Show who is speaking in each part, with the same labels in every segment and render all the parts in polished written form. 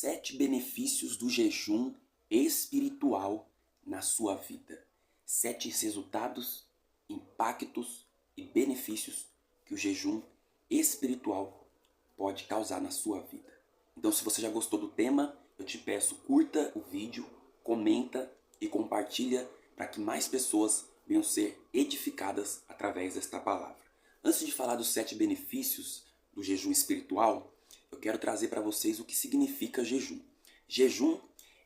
Speaker 1: 7 benefícios do jejum espiritual na sua vida. 7 resultados, impactos e benefícios que o jejum espiritual pode causar na sua vida. Então, se você já gostou do tema, eu te peço, curta o vídeo, comenta e compartilha para que mais pessoas venham ser edificadas através desta palavra. Antes de falar dos 7 benefícios do jejum espiritual, eu quero trazer para vocês o que significa jejum. Jejum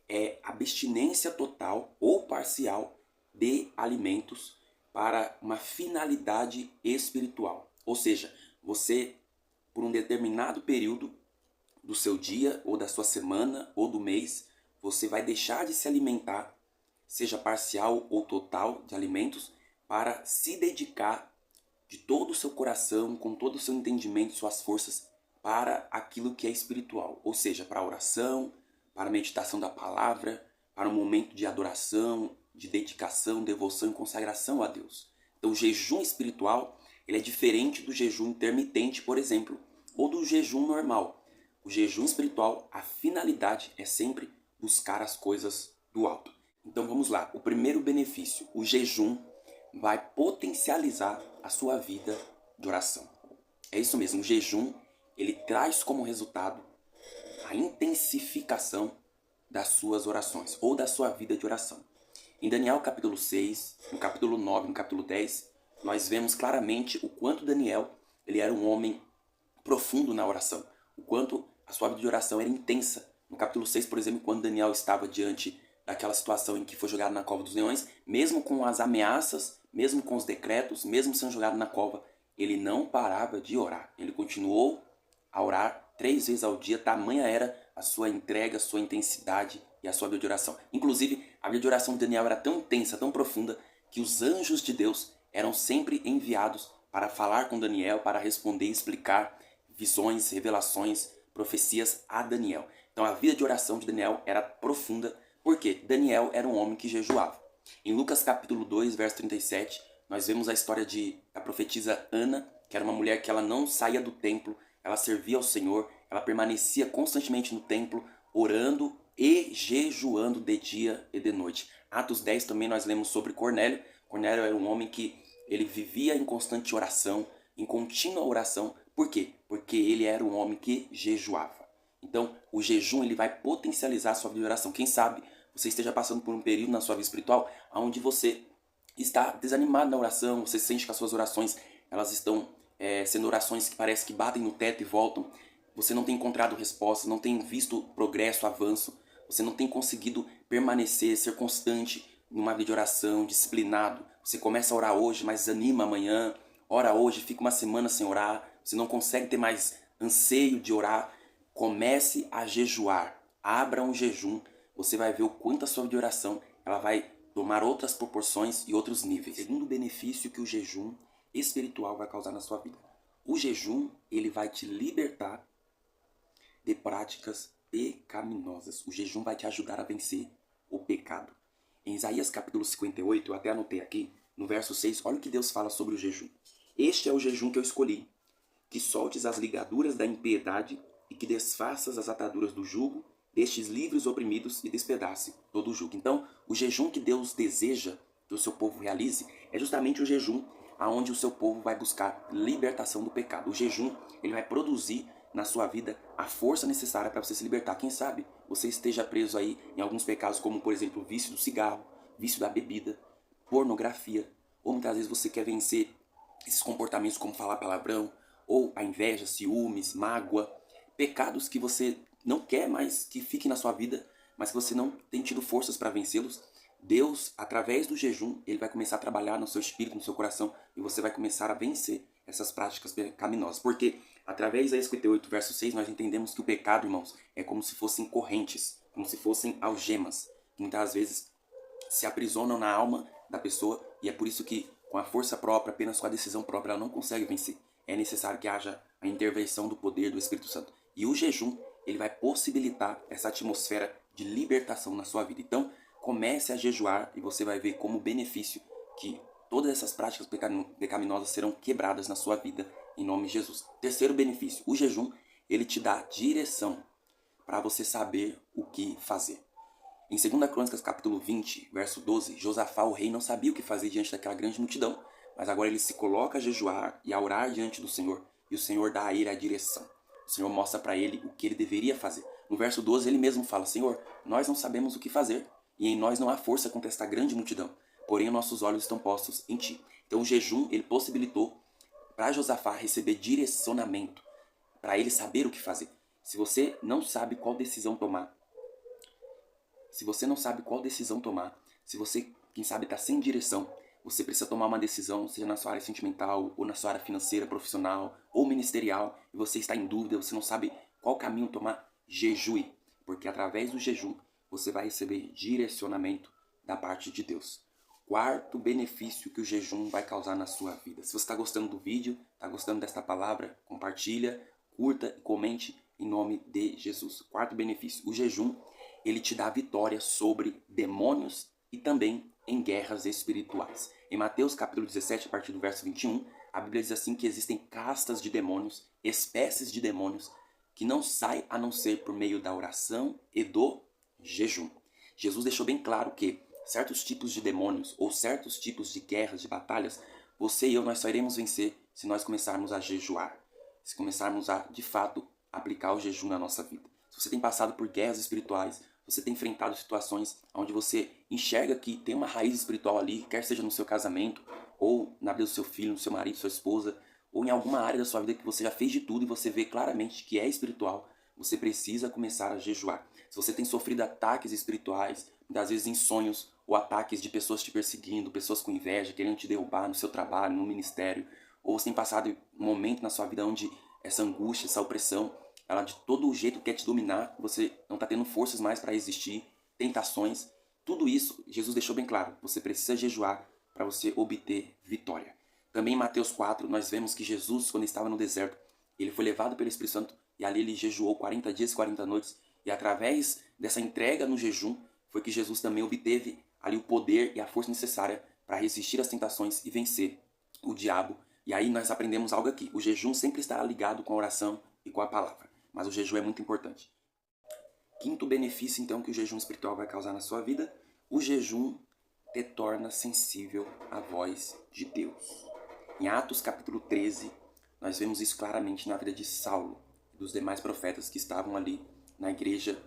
Speaker 1: é abstinência total ou parcial de alimentos para uma finalidade espiritual. Ou seja, você, por um determinado período do seu dia, ou da sua semana, ou do mês, você vai deixar de se alimentar, seja parcial ou total de alimentos, para se dedicar de todo o seu coração, com todo o seu entendimento, suas forças, para aquilo que é espiritual. Ou seja, para a oração, para a meditação da palavra, para um momento de adoração, de dedicação, devoção e consagração a Deus. Então o jejum espiritual ele é diferente do jejum intermitente, por exemplo, ou do jejum normal. O jejum espiritual, a finalidade é sempre buscar as coisas do alto. Então vamos lá, o primeiro benefício, o jejum vai potencializar a sua vida de oração. É isso mesmo, o jejum ele traz como resultado a intensificação das suas orações ou da sua vida de oração. Em Daniel capítulo 6, no capítulo 9, no capítulo 10, nós vemos claramente o quanto Daniel ele era um homem profundo na oração, o quanto a sua vida de oração era intensa. No capítulo 6, por exemplo, quando Daniel estava diante daquela situação em que foi jogado na cova dos leões, mesmo com as ameaças, mesmo com os decretos, mesmo sendo jogado na cova, ele não parava de orar. Ele continuou a orar 3 vezes ao dia, tamanha era a sua entrega, a sua intensidade e a sua vida de oração. Inclusive, a vida de oração de Daniel era tão intensa, tão profunda, que os anjos de Deus eram sempre enviados para falar com Daniel, para responder e explicar visões, revelações, profecias a Daniel. Então a vida de oração de Daniel era profunda, porque Daniel era um homem que jejuava. Em Lucas capítulo 2, verso 37, nós vemos a história da profetisa Ana, que era uma mulher que ela não saía do templo, ela servia ao Senhor, ela permanecia constantemente no templo, orando e jejuando de dia e de noite. Atos 10 também nós lemos sobre Cornélio. Cornélio era um homem que ele vivia em constante oração, em contínua oração. Por quê? Porque ele era um homem que jejuava. Então, o jejum ele vai potencializar a sua vida de oração. Quem sabe você esteja passando por um período na sua vida espiritual onde você está desanimado na oração, você sente que as suas orações elas estão sendo orações que parece que batem no teto e voltam. Você não tem encontrado respostas, não tem visto progresso, avanço. Você não tem conseguido permanecer, ser constante numa vida de oração, disciplinado. Você começa a orar hoje, mas desanima amanhã. Ora hoje, fica uma semana sem orar. Você não consegue ter mais anseio de orar. Comece a jejuar. Abra um jejum. Você vai ver o quanto a sua vida de oração ela vai tomar outras proporções e outros níveis. Segundo benefício que o jejum espiritual vai causar na sua vida. O jejum ele vai te libertar de práticas pecaminosas. O jejum vai te ajudar a vencer o pecado. Em Isaías capítulo 58, eu até anotei aqui, no verso 6, olha o que Deus fala sobre o jejum. Este é o jejum que eu escolhi, que soltes as ligaduras da impiedade e que desfaças as ataduras do jugo, destes livres oprimidos e despedace todo o jugo. Então, o jejum que Deus deseja que o seu povo realize é justamente o jejum onde o seu povo vai buscar libertação do pecado. O jejum ele vai produzir na sua vida a força necessária para você se libertar. Quem sabe você esteja preso aí em alguns pecados, como por exemplo o vício do cigarro, vício da bebida, pornografia, ou muitas vezes você quer vencer esses comportamentos como falar palavrão, ou a inveja, ciúmes, mágoa, pecados que você não quer mais que fiquem na sua vida, mas que você não tem tido forças para vencê-los. Deus, através do jejum, ele vai começar a trabalhar no seu espírito, no seu coração, e você vai começar a vencer essas práticas pecaminosas. Porque através da 58, verso 6, nós entendemos que o pecado, irmãos, é como se fossem correntes, como se fossem algemas, que muitas vezes se aprisionam na alma da pessoa, e é por isso que, com a força própria, apenas com a decisão própria, ela não consegue vencer. É necessário que haja a intervenção do poder do Espírito Santo. E o jejum, ele vai possibilitar essa atmosfera de libertação na sua vida. Então, comece a jejuar e você vai ver como benefício que todas essas práticas pecaminosas serão quebradas na sua vida, em nome de Jesus. Terceiro benefício, o jejum, ele te dá direção. para você saber o que fazer. Em 2 Crônicas, capítulo 20, verso 12, Josafá, o rei, não sabia o que fazer diante daquela grande multidão, mas agora ele se coloca a jejuar e a orar diante do Senhor, e o Senhor dá a ele a direção. O Senhor mostra para ele o que ele deveria fazer. No verso 12, ele mesmo fala: Senhor, nós não sabemos o que fazer, e em nós não há força contra esta grande multidão, porém nossos olhos estão postos em ti. Então o jejum, ele possibilitou para Josafá receber direcionamento, para ele saber o que fazer. Se você não sabe qual decisão tomar, se você, quem sabe, está sem direção, você precisa tomar uma decisão, seja na sua área sentimental, ou na sua área financeira, profissional, ou ministerial, e você está em dúvida, você não sabe qual caminho tomar, jejue, porque através do jejum você vai receber direcionamento da parte de Deus. Quarto benefício que o jejum vai causar na sua vida. Se você está gostando do vídeo, está gostando desta palavra, compartilha, curta e comente em nome de Jesus. Quarto benefício, o jejum, ele te dá vitória sobre demônios e também em guerras espirituais. Em Mateus capítulo 17, a partir do verso 21, a Bíblia diz assim que existem castas de demônios, espécies de demônios, que não saem a não ser por meio da oração e do jejum. Jesus deixou bem claro que certos tipos de demônios ou certos tipos de guerras, de batalhas, você e eu, nós só iremos vencer se nós começarmos a jejuar, se começarmos a, de fato, aplicar o jejum na nossa vida. Se você tem passado por guerras espirituais, você tem enfrentado situações onde você enxerga que tem uma raiz espiritual ali, quer seja no seu casamento, ou na vida do seu filho, no seu marido, sua esposa, ou em alguma área da sua vida que você já fez de tudo e você vê claramente que é espiritual, você precisa começar a jejuar. Se você tem sofrido ataques espirituais, muitas vezes em sonhos, ou ataques de pessoas te perseguindo, pessoas com inveja, querendo te derrubar no seu trabalho, no ministério, ou você tem passado um momento na sua vida onde essa angústia, essa opressão, ela de todo jeito quer te dominar, você não está tendo forças mais para resistir, tentações, tudo isso Jesus deixou bem claro, você precisa jejuar para você obter vitória. Também em Mateus 4, nós vemos que Jesus, quando estava no deserto, ele foi levado pelo Espírito Santo e ali ele jejuou 40 dias e 40 noites, e através dessa entrega no jejum, foi que Jesus também obteve ali o poder e a força necessária para resistir às tentações e vencer o diabo. E aí nós aprendemos algo aqui, o jejum sempre estará ligado com a oração e com a palavra, mas o jejum é muito importante. Quinto benefício, então, que o jejum espiritual vai causar na sua vida, o jejum te torna sensível à voz de Deus. Em Atos capítulo 13, nós vemos isso claramente na vida de Saulo e dos demais profetas que estavam ali na igreja,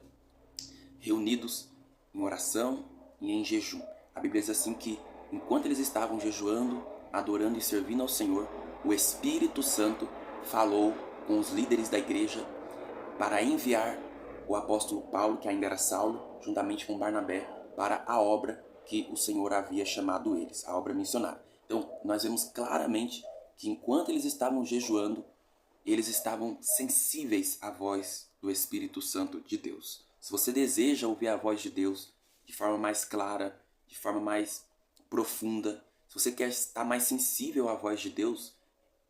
Speaker 1: reunidos em oração e em jejum. A Bíblia diz assim que, enquanto eles estavam jejuando, adorando e servindo ao Senhor, o Espírito Santo falou com os líderes da igreja para enviar o apóstolo Paulo, que ainda era Saulo, juntamente com Barnabé, para a obra que o Senhor havia chamado eles, a obra missionária. Então, nós vemos claramente que enquanto eles estavam jejuando, eles estavam sensíveis à voz do Espírito Santo de Deus. Se você deseja ouvir a voz de Deus de forma mais clara, de forma mais profunda, se você quer estar mais sensível à voz de Deus,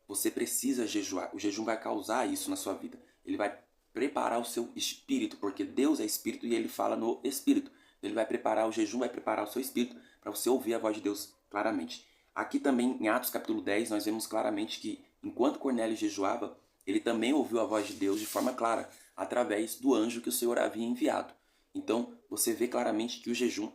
Speaker 1: você precisa jejuar. O jejum vai causar isso na sua vida. Ele vai preparar o seu espírito, porque Deus é espírito e ele fala no espírito. Ele vai preparar o jejum, vai preparar o seu espírito para você ouvir a voz de Deus claramente. Aqui também em Atos capítulo 10 nós vemos claramente que enquanto Cornélio jejuava, ele também ouviu a voz de Deus de forma clara, através do anjo que o Senhor havia enviado. Então você vê claramente que o jejum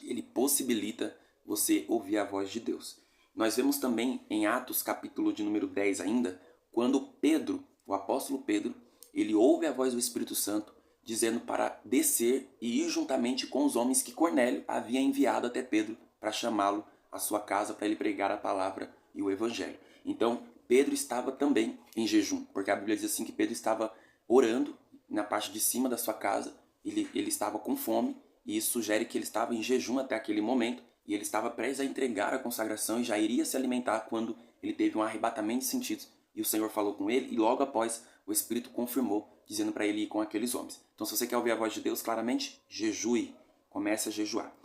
Speaker 1: ele possibilita você ouvir a voz de Deus. Nós vemos também em Atos capítulo de número 10 ainda, quando Pedro, o apóstolo Pedro, ele ouve a voz do Espírito Santo dizendo para descer e ir juntamente com os homens que Cornélio havia enviado até Pedro para chamá-lo à sua casa para ele pregar a palavra e o evangelho. Então, Pedro estava também em jejum, porque a Bíblia diz assim que Pedro estava orando na parte de cima da sua casa, ele estava com fome, e isso sugere que ele estava em jejum até aquele momento, e ele estava prestes a entregar a consagração e já iria se alimentar quando ele teve um arrebatamento de sentidos, e o Senhor falou com ele, e logo após o Espírito confirmou, dizendo para ele ir com aqueles homens. Então, se você quer ouvir a voz de Deus claramente, jejue, comece a jejuar.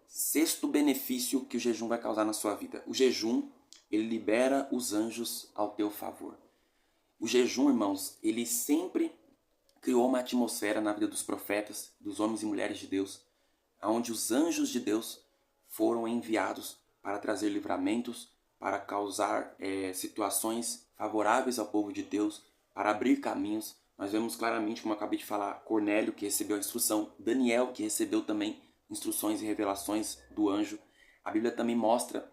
Speaker 1: Sexto benefício que o jejum vai causar na sua vida. O jejum, ele libera os anjos ao teu favor. O jejum, irmãos, ele sempre criou uma atmosfera na vida dos profetas, dos homens e mulheres de Deus, onde os anjos de Deus foram enviados para trazer livramentos, para causar situações favoráveis ao povo de Deus, para abrir caminhos, nós vemos claramente, como eu acabei de falar, Cornélio, que recebeu a instrução, Daniel, que recebeu também instruções e revelações do anjo. A Bíblia também mostra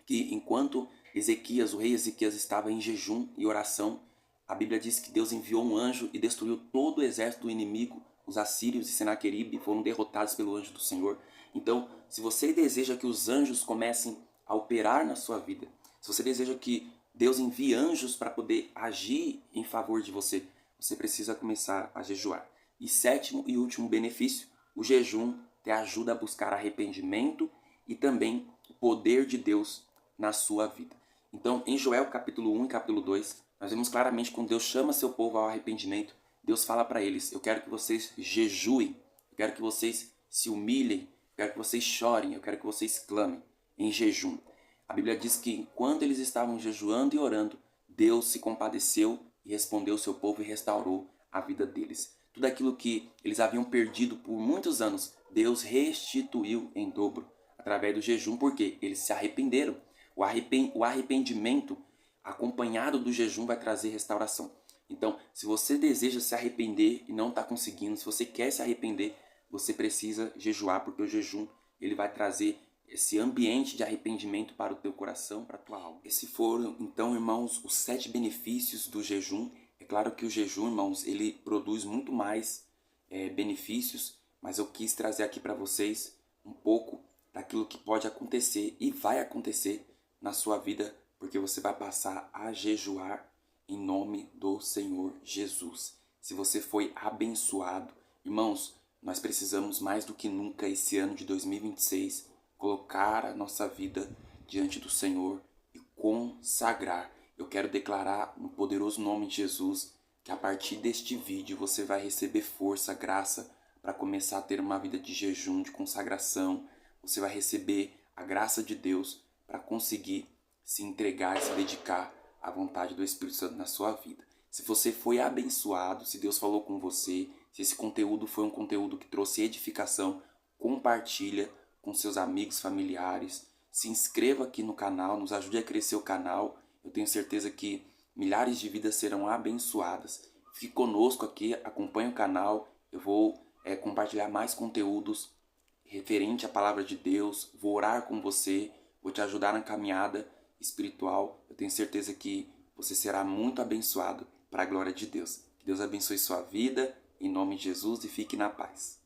Speaker 1: que enquanto Ezequias, o rei Ezequias, estava em jejum e oração, a Bíblia diz que Deus enviou um anjo e destruiu todo o exército do inimigo. Os assírios e Senaqueribe foram derrotados pelo anjo do Senhor. Então, se você deseja que os anjos comecem a operar na sua vida, se você deseja que Deus envie anjos para poder agir em favor de você, você precisa começar a jejuar. E sétimo e último benefício, o jejum te ajuda a buscar arrependimento e também o poder de Deus na sua vida. Então, em Joel capítulo 1 e capítulo 2, nós vemos claramente quando Deus chama seu povo ao arrependimento, Deus fala para eles: eu quero que vocês jejuem, eu quero que vocês se humilhem, eu quero que vocês chorem, eu quero que vocês clamem em jejum. A Bíblia diz que enquanto eles estavam jejuando e orando, Deus se compadeceu e respondeu ao seu povo e restaurou a vida deles. Tudo aquilo que eles haviam perdido por muitos anos, Deus restituiu em dobro através do jejum, porque eles se arrependeram. O arrependimento acompanhado do jejum vai trazer restauração. Então, se você deseja se arrepender e não está conseguindo, se você quer se arrepender, você precisa jejuar, porque o jejum ele vai trazer esse ambiente de arrependimento para o teu coração, para a tua alma. Esses foram, então, irmãos, os 7 benefícios do jejum. É claro que o jejum, irmãos, ele produz muito mais benefícios, mas eu quis trazer aqui para vocês um pouco daquilo que pode acontecer e vai acontecer na sua vida, porque você vai passar a jejuar em nome do Senhor Jesus. Se você foi abençoado, irmãos, nós precisamos mais do que nunca esse ano de 2026 colocar a nossa vida diante do Senhor e consagrar. Eu quero declarar no poderoso nome de Jesus que a partir deste vídeo você vai receber força, graça para começar a ter uma vida de jejum, de consagração. Você vai receber a graça de Deus para conseguir se entregar e se dedicar à vontade do Espírito Santo na sua vida. Se você foi abençoado, se Deus falou com você, se esse conteúdo foi um conteúdo que trouxe edificação, compartilha com seus amigos, familiares. Se inscreva aqui no canal, nos ajude a crescer o canal. Eu tenho certeza que milhares de vidas serão abençoadas. Fique conosco aqui, acompanhe o canal. Eu vou compartilhar mais conteúdos referente à palavra de Deus. Vou orar com você, vou te ajudar na caminhada espiritual. Eu tenho certeza que você será muito abençoado para a glória de Deus. Que Deus abençoe sua vida, em nome de Jesus, e fique na paz.